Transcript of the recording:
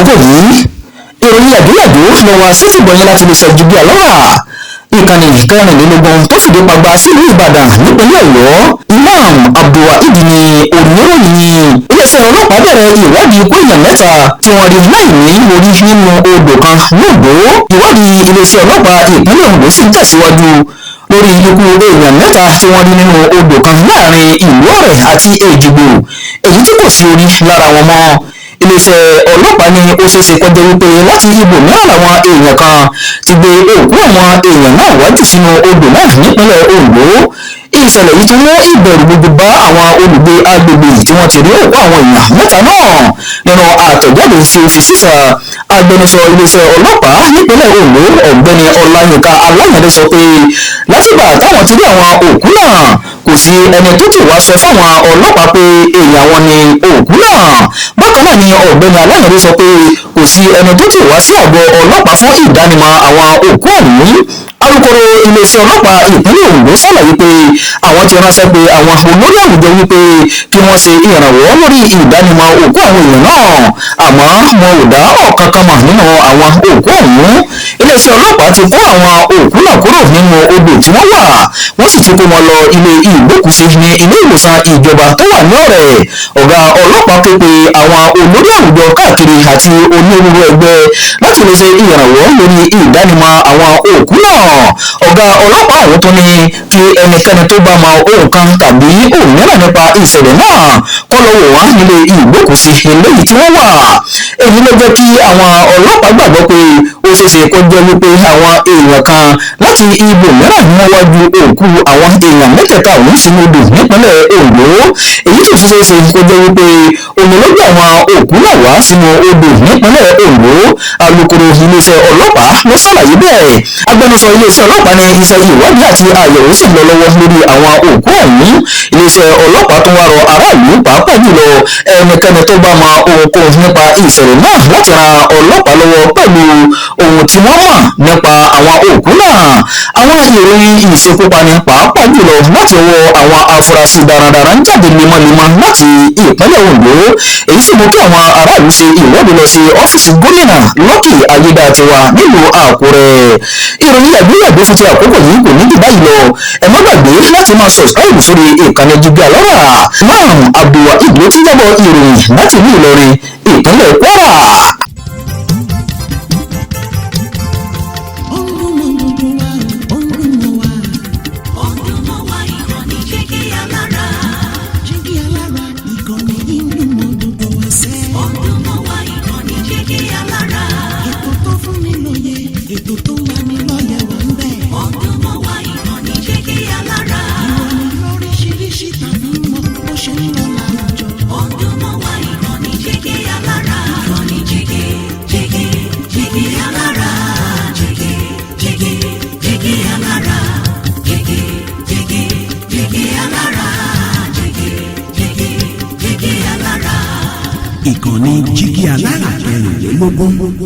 àkókò yìí ìròyìn yàjóyàjó ló wá sí ìgbọ̀nyìn láti lè sọ Jígí Alárà ìkànnì kẹrìnlélógún tó fìdí pagbá sílùú Ìbàdàn nípínlẹ̀ Ọ̀yọ́. Imam Abdulwaheed ni oníròyìn. Iléeṣẹ́ ọlọ́pàá bẹ̀rẹ̀ ìwádìí ikú èèyàn mẹ́ta tí wọ́n rí láìní orí nínú odò kan lóńdó. Ìwádìí iléeṣẹ́ ọlọ́pàá ìpínlẹ̀ Oǹdó sì ń tẹ̀síwájú lórí ikú èèyàn mẹ́ta tí wọ́n rí nínú odò kan láàrin ìlú Ọ̀rẹ́ àti Èjìgbò èyí tí kò sí orí lára wọn mọ́. Iléeṣẹ́ ọlọ́pàá ní ó ṣeéṣe kó jẹ́ wípé láti ibòmíràn làwọn èèyàn kan ti gbé òkú àwọn èèyàn náà wájú sínú odò náà nípínlẹ̀ Oǹdó. Ìṣẹ̀lẹ̀ yìí ti mú ìbẹ̀rù gbogbo bá àwọn olùgbé agbègbè tí wọ́n ti rí òkú àwọn èèyàn mẹ́ta náà. Nínú àtẹ̀jáde tí ó fi síta, agbẹnusọ iléeṣẹ́ ọlọ́pàá nípínlẹ̀ Oǹdó ọ̀gbẹ́ni Ọláyínká Aláyàndé sọ pé látìgbà táwọn ti rí àwọn òkú náà kò sí ẹni tó ti wá sọ fáwọn ọlọ́pàá pé èèyàn wọn ni òkú náà. Bákan náà ni ọ̀gbẹ́ni Aláyàndé sọ pé kò sí ẹni tó ti wá sí àgọ́ ọlọ́pàá fún ìdánimọ̀ àwọn òkú ọ̀hún. Alukoro iléeṣẹ́ ọlọ́pàá ìpínlẹ̀ Oǹdó ṣàlàyé pé àwọn ti ránṣẹ́ pé àwọn olórí àwùjọ wípé kí wọ́n ṣe ìrànwọ́ lórí ìdánimọ̀ òkú àwọn èèyàn náà, àmọ́ wọn ò dá ọ̀kankan mọ̀ nínú àwọn òkú ọ̀hún. Iléeṣẹ́ ọlọ́pàá ti kó àwọn òkú náà kúrò nínú odò tí wọ́n wà, wọ́n sì ti kó wọn lọ ilé ìgbókùsí ní ilé ìwòsàn ìjọba tó wà ní Ọ̀rẹ́. Ọ̀gá ọlọ́pàá ké pe àwọn olórí àwùjọ káàkiri àti onírúurú ẹgbẹ́ láti lè ṣe ìrànwọ́ lórí ìdánimọ̀ àwọn òkú náà. Ọ̀gá ọlọ́pàá ọ̀hún tó ní kí ẹnikẹ́ni tó bá mọ ohun kan tàbí òmíràn nípa ìṣẹ̀lẹ̀ náà kó lọ wò wá nílé ìgbókùsí eléyìí tí wọ́n wà. Èyí ló jẹ́ kí àwọn ọlọ́pàá gbàgbọ́ pé ó ṣeéṣe kó jẹ́ wípé àwọn èèyàn kan láti ibòmíràn ní wọ́n wá ju òkú àwọn èèyàn mẹ́tẹ̀ẹ̀ta ọ̀hún sínú odò nípínlẹ̀ Oǹdó. Èyí tó tún ṣeéṣe kó jẹ́ wípé omi ló gbé àwọn òkú náà wá sínú odò nípínlẹ̀ Oǹdó. Alukoro iléeṣẹ́ ọlọ́pàá ló ṣàlàyé bẹ́ẹ̀. Agbẹnusọ iléeṣẹ́ ọlọ́pàá ní iṣẹ́ ìwádìí àti àyẹ̀wò sì ń lọ lọ́wọ́ lórí àwọn òkú ọ̀hún. Iléeṣẹ́ ọlọ́pàá tó wá rọ aráàlú pàápàá jùlọ ẹnikẹ́ni tó bá mọ ohunkóhun nípa ìṣẹ̀lẹ̀ náà láti ran ọlọ́pàá lọ́wọ́ pẹ̀lú ohun tí wọ́n mọ̀ nípa àwọn òkú náà. Àwọn ìròyìn ìṣekúpani pàápàá jùlọ láti ọwọ́ àwọn afurasí darandaran ń jáde lemọ́lemọ́ láti ìpínlẹ̀ Oǹdó. Èyí sì mú kí àwọn aráàlú ṣe ìwọ́de lọ sí ọ́fíìsì gómìnà Lucky Ayédatiwa nílùú Àkúrẹ́. Ìròyìn yàgbéyàgbé fún ti àkókò yìí kò ní jù báyìí lọ. Ẹ má gbàgbé láti máa subscribe sórí ìkànnì Jígí Alárà. Imam Abdulwaheed ló ti jábọ̀ ìròyìn láti ìlú Ìlọrin, ìpínlẹ̀ Kwara. Ìkànnì Jígí Alárà kẹrìnlélógún.